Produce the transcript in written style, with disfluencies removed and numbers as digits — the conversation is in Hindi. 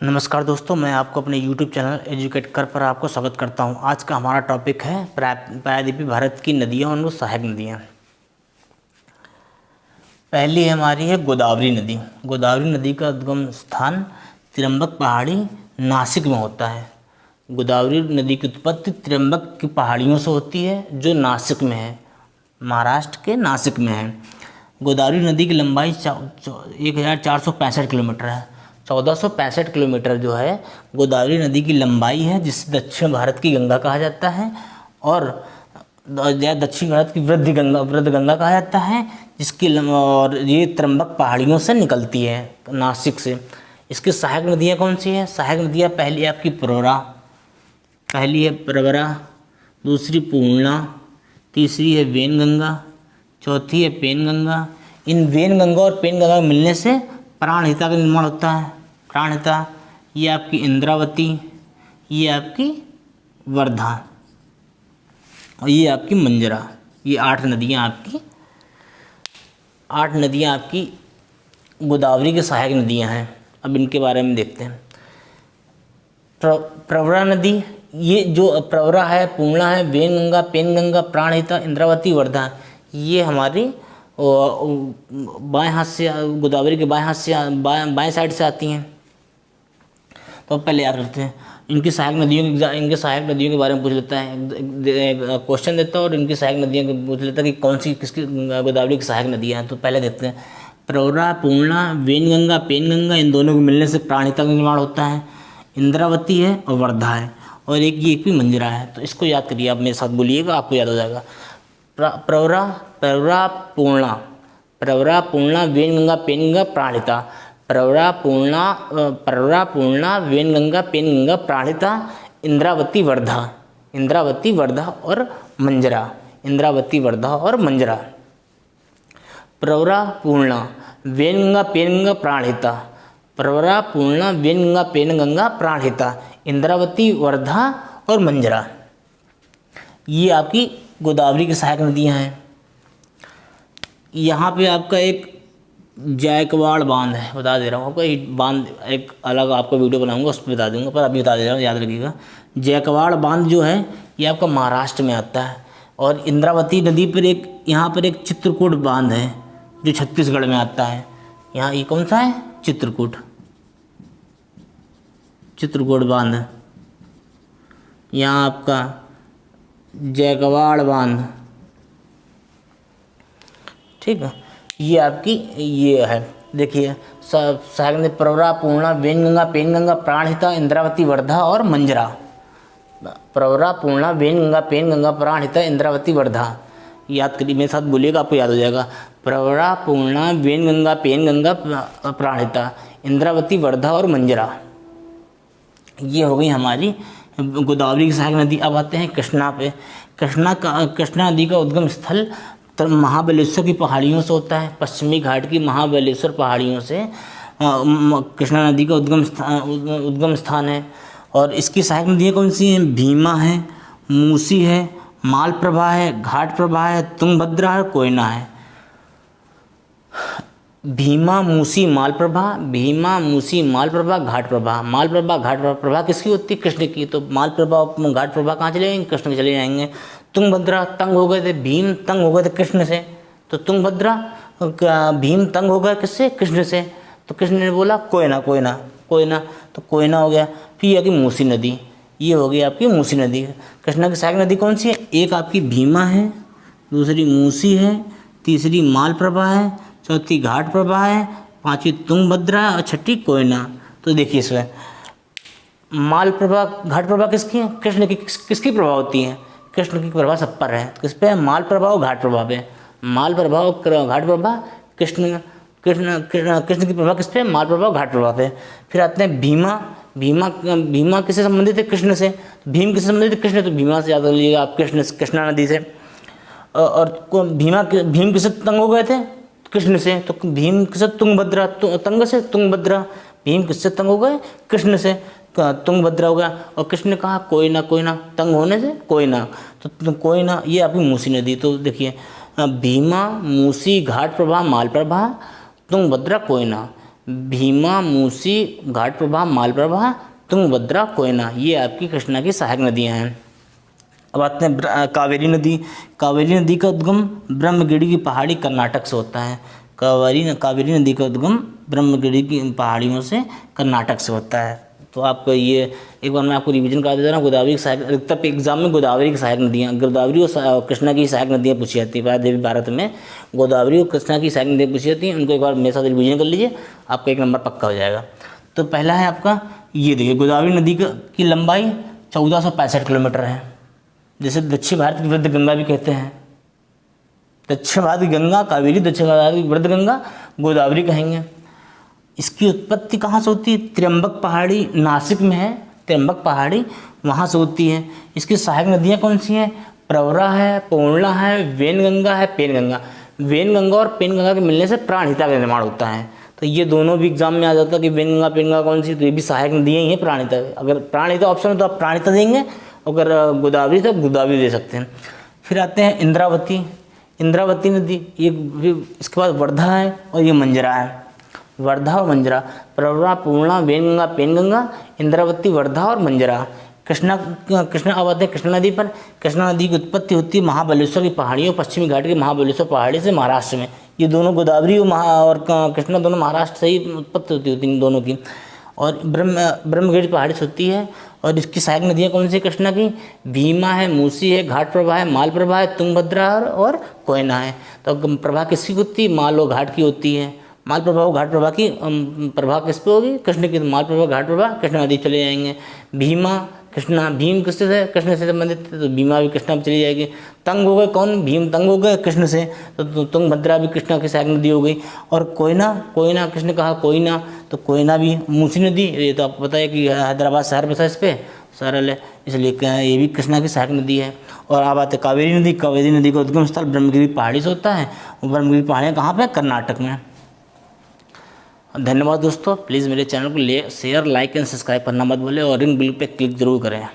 नमस्कार दोस्तों, मैं आपको अपने YouTube चैनल एजुकेट कर पर आपको स्वागत करता हूं। आज का हमारा टॉपिक है प्रायद्वीपीय भारत की नदियां और उनकी सहायक नदियां। पहली हमारी है गोदावरी नदी। गोदावरी नदी का उद्गम स्थान त्र्यंबक पहाड़ी नासिक में होता है। गोदावरी नदी की उत्पत्ति त्र्यंबक की पहाड़ियों से होती है जो नासिक में है, महाराष्ट्र के नासिक में है। गोदावरी नदी की लंबाई 1465 किलोमीटर है। 1465 किलोमीटर जो है गोदावरी नदी की लंबाई है, जिसे दक्षिण भारत की गंगा कहा जाता है और दक्षिण भारत की वृद्ध गंगा कहा जाता है, और ये त्र्यंबक पहाड़ियों से निकलती है नासिक से। इसकी सहायक नदियाँ कौन सी हैं? सहायक नदियाँ पहली आपकी प्रवरा, दूसरी पूर्णा, तीसरी है वेनगंगा, चौथी है पेनगंगा। इन वेनगंगा और पेनगंगा मिलने से प्राणहिता का निर्माण होता है। प्राणहिता, ये आपकी इंद्रावती, ये आपकी वर्धा और ये आपकी मंजरा। ये 8 नदियाँ आपकी गोदावरी की सहायक नदियाँ हैं। अब इनके बारे में देखते हैं। प्रवरा नदी, ये जो प्रवरा है, पूर्णा है, वेनगंगा, पेनगंगा, प्राणहिता, इंद्रावती, वर्धा, ये हमारी बाएं हाथ से, गोदावरी के बाएं हाथ से, बाएं साइड से आती हैं। तो पहले याद रखते हैं इनकी सहायक नदियों के बारे में पूछ लेता है, क्वेश्चन देता है और इनकी सहायक नदियों के पूछ लेता है कि कौन सी किसकी गोदावरी की सहायक नदियाँ हैं। तो पहले देखते हैं प्रवरा, पूर्णा, वेनगंगा, पेनगंगा, इन दोनों को मिलने से प्राणहिता का निर्माण होता है। इंद्रावती है और वर्धा है, और एक भी मंजरा है। तो इसको याद करिए, आप मेरे साथ बोलिएगा, आपको याद हो जाएगा। प्रवरा, पूर्णा, वेनगंगा, पेनगंगा, प्राणहिता। प्रवरा, पूर्णा, वेनगंगा, पेनगंगा, प्राणहिता, इंद्रावती, वर्धा और मंजरा। प्रवरा, पूर्णा, वेनगंगा, पेनगंगा, प्राणहिता। प्रवरा, पूर्णा, वेनगंगा, पेनगंगा, प्राणहिता, इंद्रावती, वर्धा और मंजरा। ये आपकी गोदावरी की सहायक नदियाँ हैं। यहाँ पे आपका एक जायकवाड़ बांध है, बता दे रहा हूँ आपको। ये बांध एक अलग आपको वीडियो बनाऊंगा, उस पर बता दूंगा, पर अभी बता दे रहा हूँ, याद रखिएगा। जायकवाड़ बांध जो है ये आपका महाराष्ट्र में आता है। और इंद्रावती नदी पर यहाँ पर एक चित्रकूट बांध है जो छत्तीसगढ़ में आता है। यहाँ ये कौन सा है? चित्रकूट बांध। यहाँ आपका जायकवाड़ बांध, ठीक है। ये आपकी ये है, देखिए सहायक नदी प्रवरा, पूर्णा, वेनगंगा, पेनगंगा, प्राणहिता, इंद्रावती, वर्धा और मंजरा। प्रवरा, पूर्णा, वेनगंगा, पेनगंगा, प्राणहिता, इंद्रावती, वर्धा। याद करिए, मेरे साथ बोलिएगा, आपको याद हो जाएगा। प्रवरा, पूर्णा, वेनगंगा, पेनगंगा, प्राणहिता, इंद्रावती, वर्धा और मंजरा। ये हो गई हमारी गोदावरी की सहायक नदी। अब आते हैं कृष्णा पे। कृष्णा नदी का उद्गम स्थल महाबलेश्वर की पहाड़ियों से होता है। पश्चिमी घाट की महाबलेश्वर पहाड़ियों से कृष्णा नदी का उद्गम स्थान है। और इसकी सहायक नदियाँ कौन सी हैं? भीमा है, मूसी है, मालप्रभा है, घाटप्रभा है, तुंगभद्रा है, कोयना है। भीमा, मूसी, मालप्रभा, घाटप्रभा। मालप्रभा, घाटप्रभा किसकी होती है? कृष्ण की। तो मालप्रभा और घाटप्रभा कहाँ चले जाएंगे? कृष्ण के चले जाएंगे। तुंगभद्रा, तंग हो गए थे भीम, तंग हो गए थे कृष्ण से, तो तुंगभद्रा, भीम तंग हो गया किससे? कृष्ण से। तो कृष्ण ने बोला कोयना, तो कोयना हो गया। फिर आपकी मूसी नदी, ये हो गई आपकी मूसी नदी। कृष्णा की सहायक नदी कौन सी है? एक आपकी भीमा है, दूसरी मूसी है, तीसरी मालप्रभा है, चौथी घाटप्रभा है, पांचवी तुंगभद्रा और छठी कोयना। तो देखिए इसमें मालप्रभा, घाटप्रभा किसकी है? कृष्ण की। किसकी प्रभा होती है? कृष्ण की प्रभा सब पर है। किस पे? मालप्रभा और घाटप्रभा पे। मालप्रभा और घाटप्रभा, कृष्ण की प्रभा किस पे? मालप्रभा और घाटप्रभा पे। फिर आते हैं भीमा किससे संबंधित है? कृष्ण से। भीम किससे संबंधित है? कृष्ण। तो भीमा से याद कर लीजिएगा आप, कृष्णा नदी से। और भीम किससे तंग हो गए थे? कृष्ण से। तो भीम किससे? तुंगभद्रा, तंग से तुंगभद्रा। भीम किससे तंग हो गए? कृष्ण से, तुंगभद्रा हो गया। और कृष्ण ने कहा कोयना, तंग होने से कोयना। तो कोयना, ये आपकी मूसी नदी। तो देखिए भीमा, मूसी, घाटप्रभा, मालप्रभा, तुंगभद्रा, कोयना। भीमा, मूसी, घाटप्रभा, मालप्रभा, तुंगभद्रा, कोयना, ये आपकी कृष्णा की सहायक नदियाँ हैं। अब आते हैं कावेरी नदी। कावेरी नदी का उद्गम ब्रह्मगिरी की पहाड़ी कर्नाटक से होता है। कावेरी नदी का उद्गम ब्रह्मगिरी की पहाड़ियों से कर्नाटक से होता है। तो आपको ये एक बार मैं आपको रिवीजन करा देता हूँ। गोदावरी की सहायक, अधिकतर एग्जाम में गोदावरी की सहायक नदियाँ, गोदावरी और कृष्णा की सहायक नदियाँ पूछी जाती है। देवी भारत में गोदावरी और कृष्णा की सहायक नदियाँ पूछी जाती हैं। उनको एक बार मेरे साथ रिवीजन कर लीजिए, आपका 1 नंबर पक्का हो जाएगा। तो पहला है आपका ये देखिए, गोदावरी नदी की लंबाई 1465 किलोमीटर है, जिसे दक्षिण भारत की वृद्ध गंगा भी कहते हैं। दक्षिण भारत की गंगा कावेरी, दक्षिण भारत की वृद्ध गंगा गोदावरी कहेंगे। इसकी उत्पत्ति कहाँ से होती है? त्र्यंबक पहाड़ी नासिक में है, त्र्यंबक पहाड़ी वहाँ से होती है। इसकी सहायक नदियाँ कौन सी हैं? प्रवरा है, पूर्णा है, वेनगंगा है, पेनगंगा। वेनगंगा और पेनगंगा के मिलने से प्राणहिता का निर्माण होता है। तो ये दोनों भी एग्जाम में आ जाता है कि वेनगंगा पेनगंगा कौन सी, तो ये भी सहायक नदियाँ ही हैं प्राणहिता। अगर प्राणहिता ऑप्शन है तो आप प्राणहिता देंगे, अगर गोदावरी तो गोदावरी दे सकते हैं। फिर आते हैं इंद्रावती। इंद्रावती नदी, ये इसके बाद वर्धा है और ये मंजरा है। वर्धा और मंजरा, प्रवरा, पूर्णा, वेनगंगा, पेनगंगा, इंद्रावती, वर्धा और मंजरा। कृष्णा अब आते हैं कृष्णा नदी पर। कृष्णा नदी की उत्पत्ति होती है महाबलेश्वर की पहाड़ियों, पश्चिमी घाट की महाबलेश्वर पहाड़ी से महाराष्ट्र में। ये दोनों गोदावरी और कृष्णा दोनों महाराष्ट्र से ही उत्पत्ति होती है इन दोनों की। और ब्रह्मगिरी पहाड़ी से होती है। और इसकी सहायक नदियाँ कौन सी कृष्णा की? भीमा है, मूसी है, घाटप्रभा है, मालप्रभा है, तुंगभद्रा और कोयना है। तो प्रभा किसकी होती है? माल और घाट की होती है। मालप्रभा और घाटप्रभा की प्रभा किस पे होगी? कृष्ण की। मालप्रभा, घाटप्रभा कृष्णा नदी चले जाएंगे। भीमा कृष्णा, भीम किससे है? कृष्ण से संबंधित, तो भीमा भी कृष्णा में चली जाएगी। तंग हो गए कौन? भीम तंग हो गए कृष्ण से, तो तुंगभद्रा भी कृष्णा की सहायक नदी हो गई। और कोयना, कोयना कृष्ण कहा कोयना, तो कोयना भी मूसी नदी, ये तो आपको पता है कि हैदराबाद शहर बसा इस पर सरल है, इसलिए ये भी कृष्णा की सहायक नदी है। और अब आते कावेरी नदी। कावेरी नदी का उद्गम स्थल ब्रह्मगिरी पहाड़ी से होता है। ब्रह्मगिरी पहाड़ियाँ कहाँ पर? कर्नाटक में। धन्यवाद दोस्तों। प्लीज़ मेरे चैनल को शेयर, लाइक एंड सब्सक्राइब करना मत भूलें और रिंग बिल पे क्लिक जरूर करें।